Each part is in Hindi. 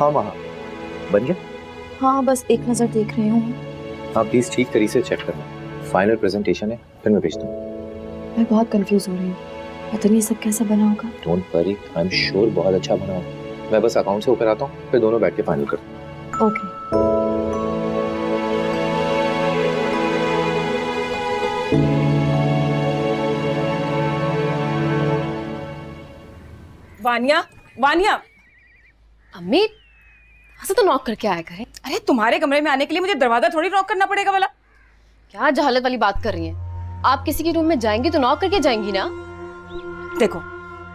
हाँ माँ, बन गया? हाँ बस एक नज़र देख रही हूँ। आप प्लीज ठीक तरीके से चेक करना। फाइनल प्रेजेंटेशन है, फिर मैं भेज दूँ। मैं बहुत कंफ्यूज हो रही हूँ, पता नहीं ये सब कैसे बना होगा। Don't worry, I am sure बहुत अच्छा बना होगा। मैं बस अकाउंट से होकर आता हूँ, फिर दोनों बैठ के फाइनल करते हैं। ओके। वानिया, वानिया। अम्मी ऐसे तो नॉक करके आया करें। अरे तुम्हारे कमरे में आने के लिए मुझे दरवाजा थोड़ी नॉक करना पड़ेगा वाला। क्या जहालत वाली बात कर रही हैं? आप किसी के रूम में जाएंगी तो नॉक करके जाएंगी ना। देखो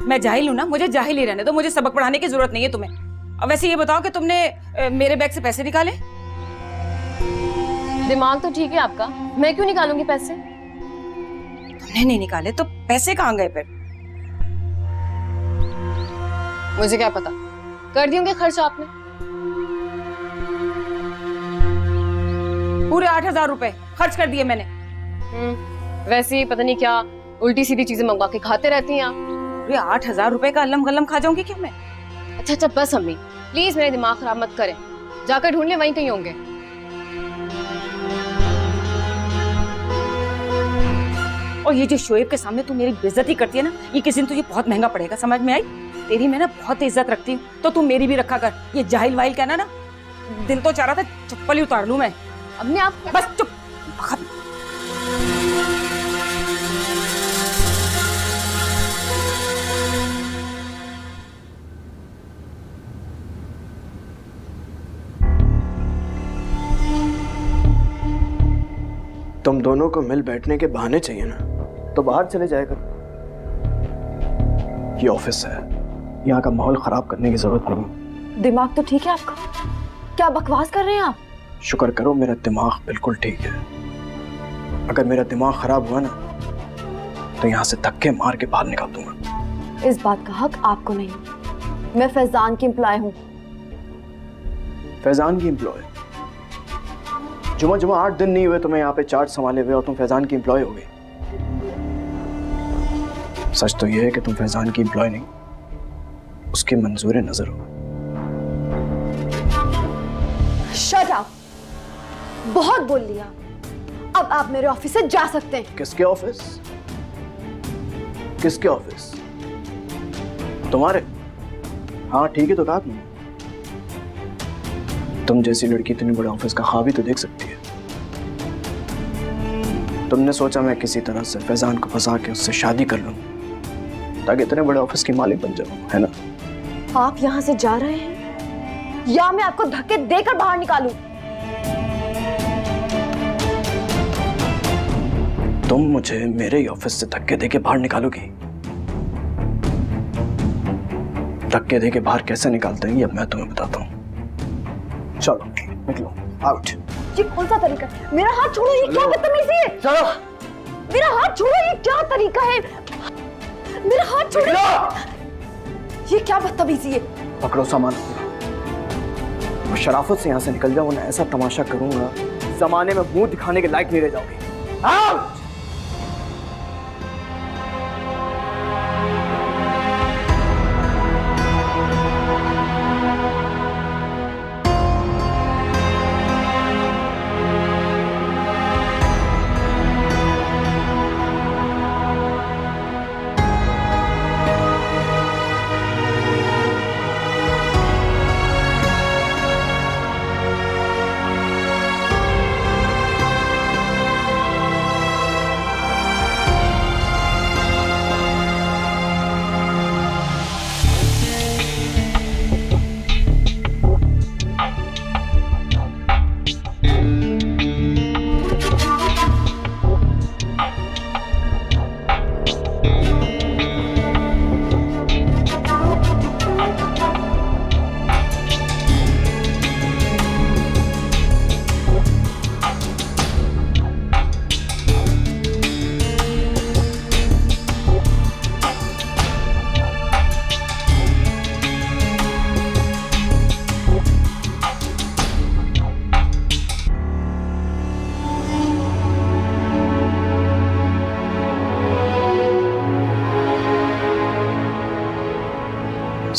मैं जाहिल हूँ ना, मुझे जाहिल ही रहने दो, मुझे सबक पढ़ाने की जरूरत नहीं है तुम्हें। अब वैसे ये बताओ कि तुमने मेरे बैग से पैसे निकाले? दिमाग तो ठीक है आपका, मैं क्यों निकालूंगी पैसे? तुमने नहीं निकाले तो पैसे कहाँ गए फिर? मुझे क्या पता, कर दिए होंगे खर्च आपने। पूरे 8,000 रुपए खर्च कर दिए मैंने। वैसे ही पता नहीं क्या उल्टी सीधी चीजें मंगवा के खाते रहती हैं आप। पूरे 8,000 रुपए का अल्लम गल्लम खा जाऊंगी क्या मैं? अच्छा बस अम्मी प्लीज मेरे दिमाग खराब मत करें, जाकर ढूंढ ले, वहीं कहीं होंगे। और ये जो शोएब के सामने तू मेरी बेइज्जती करती है ना, ये किसी दिन तुझे बहुत महंगा पड़ेगा, समझ में आई? तेरी मैं ना बहुत इज्जत रखती हूँ, तो तू मेरी भी रखा कर। ये जाहिल वाहिल कहना ना, दिल तो चाह रहा था चप्पल ही उतार लूं मैं। अम्मी आप बस चुप। तुम दोनों को मिल बैठने के बहाने चाहिए ना, तो बाहर चले जाएगा। ये ऑफिस है, यहाँ का माहौल खराब करने की जरूरत नहीं। दिमाग तो ठीक है आपका? क्या बकवास कर रहे हैं आप? शुक्र करो मेरा दिमाग बिल्कुल ठीक है। अगर मेरा दिमाग खराब हुआ ना तो यहाँ से धक्के मार के बाहर निकाल दूंगा। इस बात का हक आपको नहीं। मैं फैजान की एम्प्लॉय हूँ। फैजान की एम्प्लॉय? जुमा 8 दिन नहीं हुए तुम्हें यहाँ पे चार्ज संभाले हुए और तुम फैजान की एम्प्लॉय हो गई। सच तो यह है कि तुम फैजान की एम्प्लॉय नहीं, उसके मंजूर नजर हो। Shut up! बहुत बोल लिया। अब आप मेरे ऑफिस से जा सकते हैं। किसके ऑफिस? किसके ऑफिस? तुम्हारे? हाँ ठीक है, तो कहा तुमने। तुम जैसी लड़की इतने बड़े ऑफिस का ख्वाब भी तो देख सकती है। तुमने सोचा मैं किसी तरह से फैजान को फंसा के उससे शादी कर लूं ताकि इतने बड़े ऑफिस की मालिक बन जाऊं, है ना? आप यहाँ से जा रहे हैं या मैं आपको धक्के देकर बाहर निकालूं? तुम मुझे मेरे ही ऑफिस से धक्के देके बाहर निकालोगी? धक्के देके बाहर कैसे निकालते हैं ये अब मैं तुम्हें बताता हूँ। चलो निकलो, आउट। ये कौन सा तरीका है? मेरा हाथ छोड़ो, ये क्या बदतमीजी है? चलो। मेरा हाथ छोड़ो, ये क्या तरीका है? मेरा हाथ छोड़ो। ये क्या बदतमीजी है? पकड़ो सामान, और शराफत से यहाँ से निकल जाओ, ना ऐसा तमाशा करूंगा जमाने में मुंह दिखाने के लायक नहीं रह जाओगे। आउट।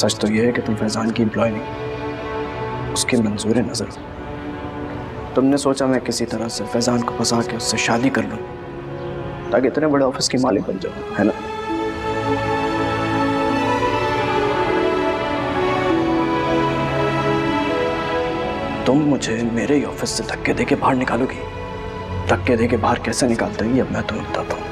सच तो यह है कि तुम फैजान की एम्प्लॉय नहीं, उसकी मंजूर नजर हो। तुमने सोचा मैं किसी तरह से फैजान को फंसा के उससे शादी कर लूं ताकि इतने बड़े ऑफिस की मालिक बन जाऊं, है ना? तुम मुझे मेरे ही ऑफिस से धक्के देके बाहर निकालोगी। धक्के देके बाहर कैसे निकालते हैं ये अब मैं तुम्हें बताता हूँ।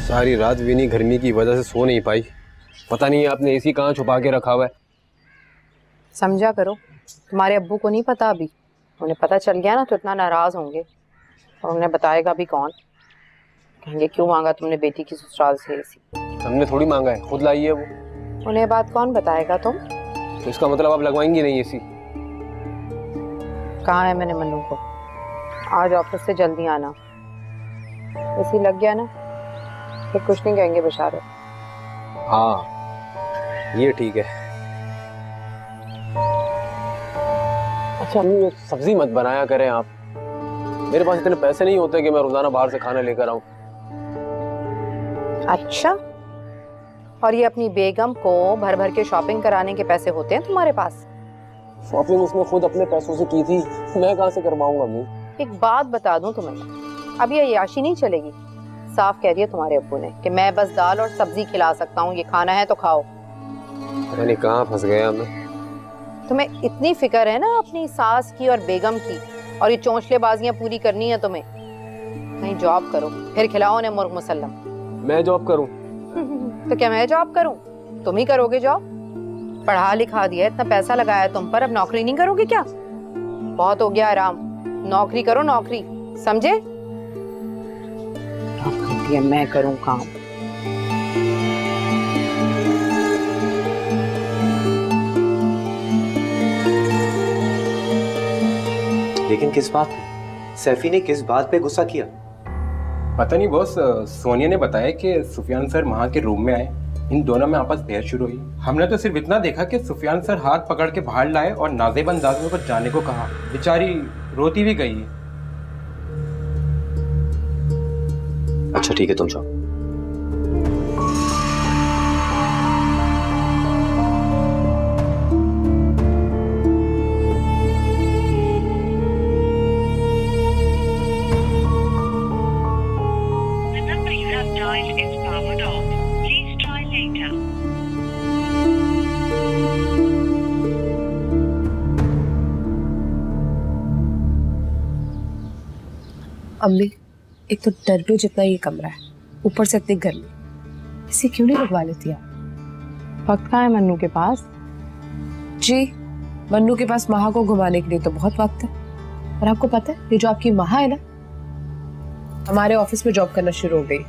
सारी रात विनी गर्मी की वजह से सो नहीं पाई। पता नहीं आपने एसी कहाँ छुपा के रखा हुआ है। समझा करो, तुम्हारे अब्बू को नहीं पता अभी। उन्हें पता चल गया ना तो इतना नाराज होंगे और उन्हें बताएगा भी कौन। कहेंगे क्यों मांगा तुमने बेटी की ससुराल से एसी। हमने थोड़ी मांगा है, खुद लाई है वो। उन्हें बात कौन बताएगा तुम? तो इसका मतलब आप लगवाएंगी नहीं एसी? कहा है मैंने मन्नू को आज ऑफिस से जल्दी आना। एसी लग गया ना फिर कुछ नहीं कहेंगे बेचारे। हाँ ये ठीक है। अच्छा अम्मी सब्जी मत बनाया करें आप। मेरे पास इतने पैसे नहीं होते कि मैं रोजाना बाहर से खाना लेकर आऊं। अच्छा, और ये अपनी बेगम को भर भर के शॉपिंग कराने के पैसे होते हैं तुम्हारे पास? शॉपिंग उसने खुद अपने पैसों से की थी, मैं कहाँ से करवाऊंगा अम्मी? एक बात बता दूं तुम्हें, अब ये अय्याशी नहीं चलेगी। साफ कह दिया तुम्हारे अब्बू ने कि मैं बस दाल और सब्जी खिला सकता हूँ, ये खाना है तो खाओ। मैंने कहाँ फंस गया मैं? तुम्हें इतनी फिक्र है ना अपनी सास की और बेगम की, और ये चौंचलेबाजियां पूरी करनी है तुम्हें। कहीं जॉब करो फिर खिलाओ ने मुर्ग मुसल्लम। मैं जॉब करूं? तो क्या मैं जॉब करूं? तुम ही करोगे जॉब। पढ़ा लिखा दिया, इतना पैसा लगाया तुम पर, अब नौकरी नहीं करोगे क्या? बहुत हो गया आराम, नौकरी करो नौकरी, समझे? मैं करूं काम। लेकिन किस बात पे? सैफी ने किस बात पे गुस्सा किया? पता नहीं बॉस, सोनिया ने बताया कि सुफियान सर वहाँ के रूम में आए, इन दोनों में आपस बहस शुरू हुई। हमने तो सिर्फ इतना देखा कि सुफियान सर हाथ पकड़ के बाहर लाए और नाज़ेब अंदाज में कुछ जाने को कहा। बेचारी रोती भी गई। अच्छा ठीक है तुम जाओ। अम्मी, एक तो दर्जों जितना ये कमरा है, ऊपर से इतनी गर्मी, इसे क्यों नहीं लगवा लेती आप? वक्त कहाँ है मन्नू के पास? जी, मन्नू के पास महा को घुमाने के लिए तो बहुत वक्त है। और आपको पता है ये जो आपकी महा है ना, हमारे ऑफिस में जॉब करना शुरू हो गई।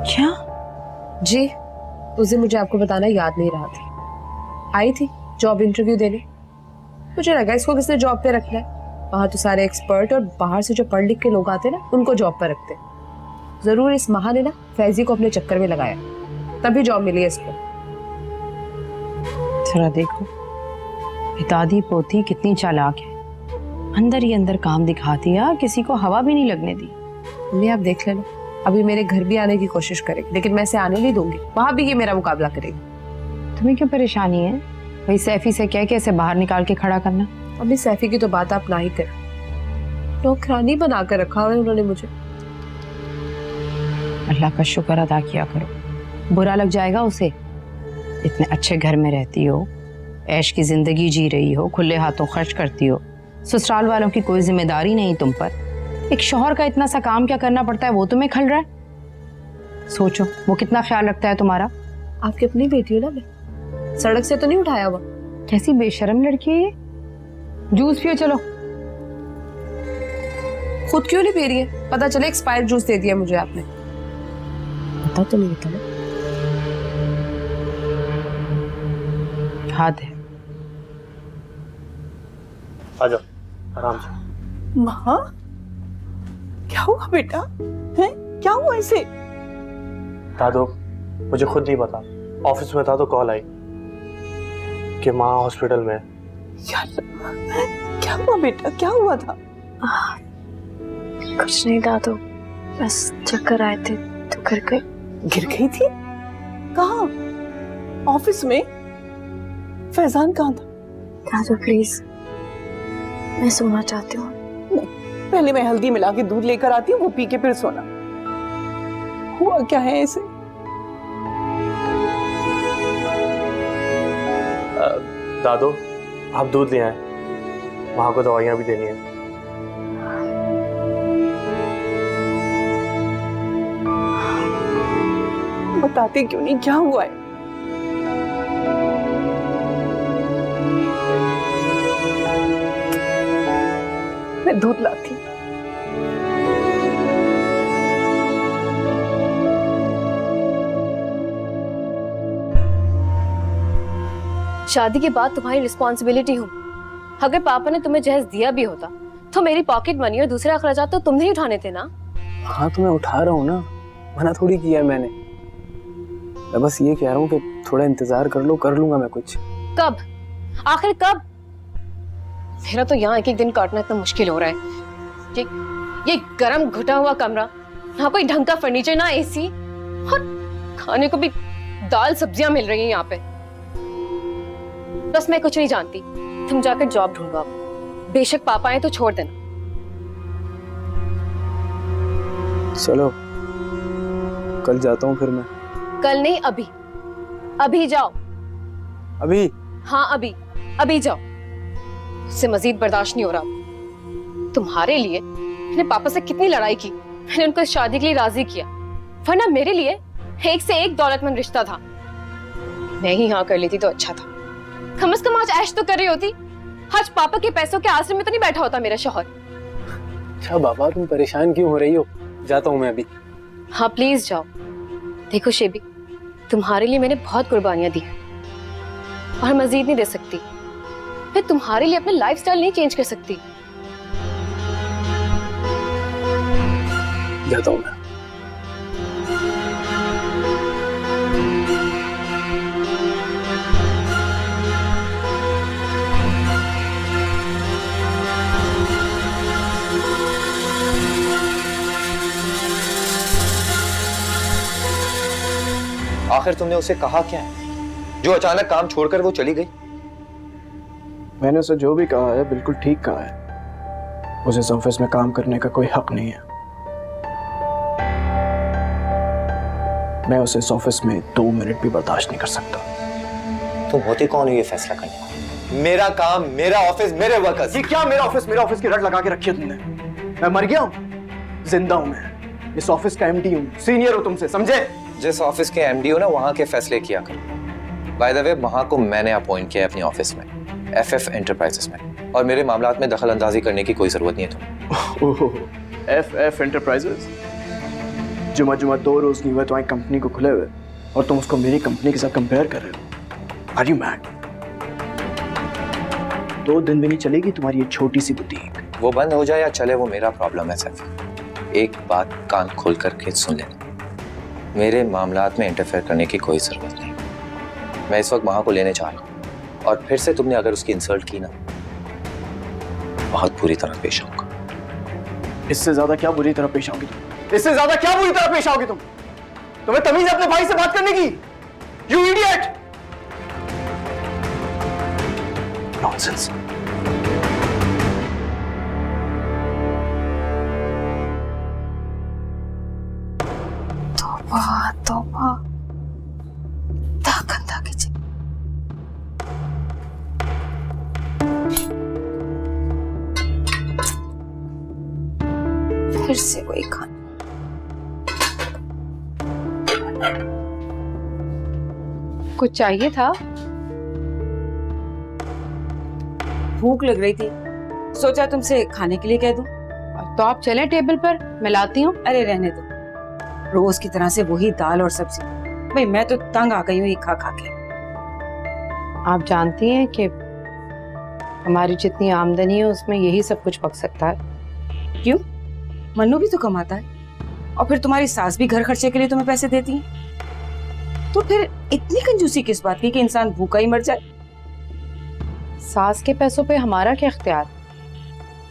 क्या? जी, उस दिन मुझे आपको बताना याद नहीं रहा था। आई थी जॉब इंटरव्यू देने, मुझे लगा इसको किसने जॉब पे रखना है। वहाँ तो सारे एक्सपर्ट और बाहर से जो पढ़ लिख के लोग आते हैं ना, उनको जॉब पर रखते हैं। जरूर इस महा ने ना फैजी को अपने चक्कर में लगाया, तभी जॉब मिली है इसको। थोड़ा देखो, दादी पोती कितनी चालाक है, अंदर ही अंदर काम दिखाती है, किसी को हवा भी नहीं लगने दी। मम्मी आप देख लेना, अभी मेरे घर भी आने की कोशिश करेगी, लेकिन मैं इसे आने नहीं दूंगी। वहां भी ये मेरा मुकाबला करेगी। तुम्हें क्यों परेशानी है? वही सैफी से कह के इसे बाहर निकाल के खड़ा करना। अभी सैफी की तो बात आप ना ही करें, नौकरानी बना कर रखा है उन्होंने मुझे। अल्लाह का शुक्र अदा किया करो, बुरा लग जाएगा उसे। इतने अच्छे घर में रहती हो, ऐश की जिंदगी जी रही हो, खुले हाथों खर्च करती हो, ससुराल वालों की कोई जिम्मेदारी नहीं तुम पर। एक शौहर का इतना सा काम क्या करना पड़ता है वो तुम्हें खल रहा है। सोचो वो कितना ख्याल रखता है तुम्हारा। आपकी अपनी बेटी हो ना, मैं सड़क से तो नहीं उठाया हुआ। कैसी बेशर्म लड़की है ये। जूस पियो चलो। खुद क्यों नहीं पी रही है? पता चले एक्सपायर्ड जूस दे दिया मुझे आपने। पता तो नहीं था। हाथ है आराम से। माँ, क्या हुआ बेटा? हैं? क्या हुआ इसे? दादू, मुझे खुद नहीं पता, ऑफिस में था तो कॉल आई कि माँ हॉस्पिटल में है। क्या हुआ बेटा? क्या हुआ था? कुछ नहीं दादू, बस चक्कर आए थे तो गिर गई। गिर गई थी? कहाँ? ऑफिस में? फैजान कहाँ था? दादू प्लीज, मैं सोना चाहती हूँ। पहले मैं हल्दी मिला के दूध लेकर आती हूँ, वो पी के फिर सोना। हुआ क्या है इसे? दादू, आप दूध ले आए, माँ को दवाइयाँ भी देनी है। बताते क्यों नहीं, क्या हुआ है? मैं दूध लाती हूँ। शादी के बाद तुम्हारी रिस्पॉन्सिबिलिटी हूँ। अगर पापा ने तुम्हें जहेज दिया भी होता तो मेरी पॉकेट मनी और दूसरे अखराजात तो तुम नहीं उठाने थे ना। हाँ तो मैं उठा रहा हूँ ना, मना थोड़ी किया है मैंने। मैं बस ये कह रहा हूँ कि थोड़ा इंतजार कर लो, कर लूंगा मैं कुछ। कब? आखिर कब? मेरा तो यहाँ एक एक दिन काटना इतना मुश्किल हो रहा है। ये गरम घुटा हुआ कमरा, यहाँ कोई ढंग का फर्नीचर, ना एसी, और खाने को भी दाल सब्जियां मिल रही हैं यहाँ पे। बस मैं कुछ नहीं जानती, तुम जाकर जॉब ढूंढो अब। बेशक पापा आए तो छोड़ देना। चलो कल जाता हूँ फिर मैं। कल नहीं, अभी। अभी जाओ। अभी? हाँ अभी, अभी जाओ। उससे मजीद बर्दाश्त नहीं हो रहा। तुम्हारे लिए मैंने पापा से कितनी लड़ाई की, मैंने उनको इस शादी के लिए राजी किया, वरना मेरे लिए एक से एक दौलतमंद रिश्ता था। मैं ही हाँ कर लेती तो अच्छा था। कम से कम आज ऐश तो कर रही होती। आज पापा के पैसों के आश्रय में तो नहीं बैठा होता मेरा शौहर। अच्छा बाबा, तुम परेशान क्यों हो रही हो? जाता हूँ मैं अभी। हाँ प्लीज जाओ। देखो शेबी, तुम्हारे लिए मैंने बहुत कुर्बानियां दी और मजीद नहीं दे सकती। मैं तुम्हारे लिए अपना लाइफस्टाइल नहीं चेंज कर सकती। जाता हूँ मैं। आखिर तुमने उसे कहा क्या है जो अचानक काम छोड़कर वो चली गई? मैंने उसे जो भी कहा है बिल्कुल ठीक कहा है। उसे इस ऑफिस में काम करने का कोई हक नहीं है। मैं उसे इस ऑफिस में 2 मिनट भी बर्दाश्त नहीं कर सकता। तुम होते कौन हो ये फैसला करने वाले? मेरा काम, मेरा ऑफिस, मेरे वर्कर्स। ये क्या मेरा ऑफिस की रट लगा के रखी है तुमने? मैं मर गया हूँ? जिंदा हूँ मैं। इस ऑफिस का एमडी हूँ, सीनियर हो तुमसे, समझे? जिस ऑफिस के एमडी हो ना, वहां के फैसले किया करो। बाय द वे, वहां को मैंने अपॉइंट किया है अपनी ऑफिस में, FF एंटरप्राइजेस में, और मेरे मामलात में दखल अंदाजी करने की कोई जरूरत नहीं है तुम्हें। FF enterprises? जुमा 2 रोज नहीं हुए तुम्हारी कंपनी को खुले हुए और तुम उसको मेरी कंपनी के साथ कंपेयर कर रहे हो? Are you mad? 2 दिन भी नहीं चलेगी तुम्हारी ये छोटी सी बुटीक। वो बंद हो जाए या चले, वो मेरा प्रॉब्लम है सैफी। एक बात कान खोल करके सुन लेना, मेरे मामलात में इंटरफेयर करने की कोई जरूरत नहीं। मैं इस वक्त वहां को लेने जा रहा हूँ, और फिर से तुमने अगर उसकी इंसल्ट की ना, बहुत बुरी तरह पेश आऊंगा। इससे ज्यादा क्या बुरी तरह पेश आओगी तुम? इससे ज्यादा क्या बुरी तरह पेश आओगी तुम? तुम्हें तमीज है अपने भाई से बात करने की? You idiot! नॉनसेंस। तौबा, गंदा किचन। फिर से वही खाना। कुछ चाहिए था? भूख लग रही थी, सोचा तुमसे खाने के लिए कह दूं। तो आप चलें टेबल पर, मैं लाती हूँ। अरे रहने दो, रोज की तरह से वही दाल और सब्जी। भाई मैं तो तंग आ गई हूँ ये खा खा के। आप जानती हैं कि हमारी जितनी आमदनी है उसमें यही सब कुछ पक सकता है। क्यों? मन्नू भी तो कमाता है और फिर तुम्हारी सास भी घर खर्चे के लिए तुम्हें पैसे देती है, तो फिर इतनी कंजूसी किस बात की कि इंसान भूखा ही मर जाए? सास के पैसों पे हमारा क्या इख्तियार?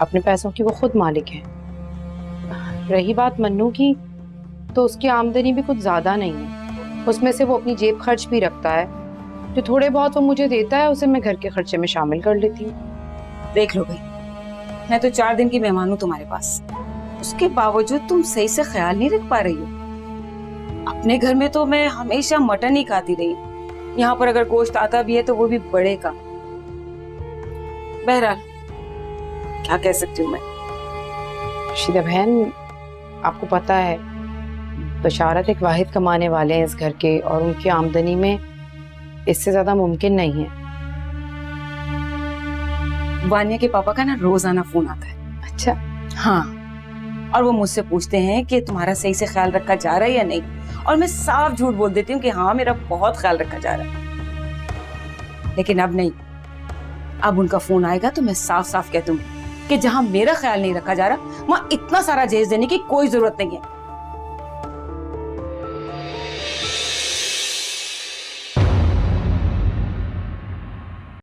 अपने पैसों की वो खुद मालिक है। रही बात मन्नू की, तो उसकी आमदनी भी कुछ ज्यादा नहीं है, उसमें से वो अपनी जेब खर्च भी रखता है। जो थोड़े बहुत वो मुझे देता है उसे मैं घर के खर्चे में शामिल कर लेती हूँ। देख लो भाई, मैं तो 4 दिन की मेहमान हूँ तुम्हारे पास, उसके बावजूद तुम सही से ख्याल नहीं रख पा रही हो। अपने घर में तो मैं हमेशा मटन ही खाती रही, यहाँ पर अगर गोश्त आता भी है तो वो भी बड़े का। बहरहाल क्या कह सकती हूँ मैं। शीदा बहन, आपको पता है बशारत एक वाहिद कमाने वाले हैं इस घर के, और उनकी आमदनी में इससे ज्यादा मुमकिन नहीं है। वानिया के पापा का ना रोजाना फोन आता है। अच्छा। हाँ, और वो मुझसे पूछते हैं कि तुम्हारा सही से ख्याल रखा जा रहा है या नहीं, और मैं साफ झूठ बोल देती हूँ कि हाँ मेरा बहुत ख्याल रखा जा रहा है। लेकिन अब नहीं, अब उनका फोन आएगा तो मैं साफ साफ कह दूंगी कि जहां मेरा ख्याल नहीं रखा जा रहा वहां इतना सारा जहेज देने की कोई जरूरत नहीं है।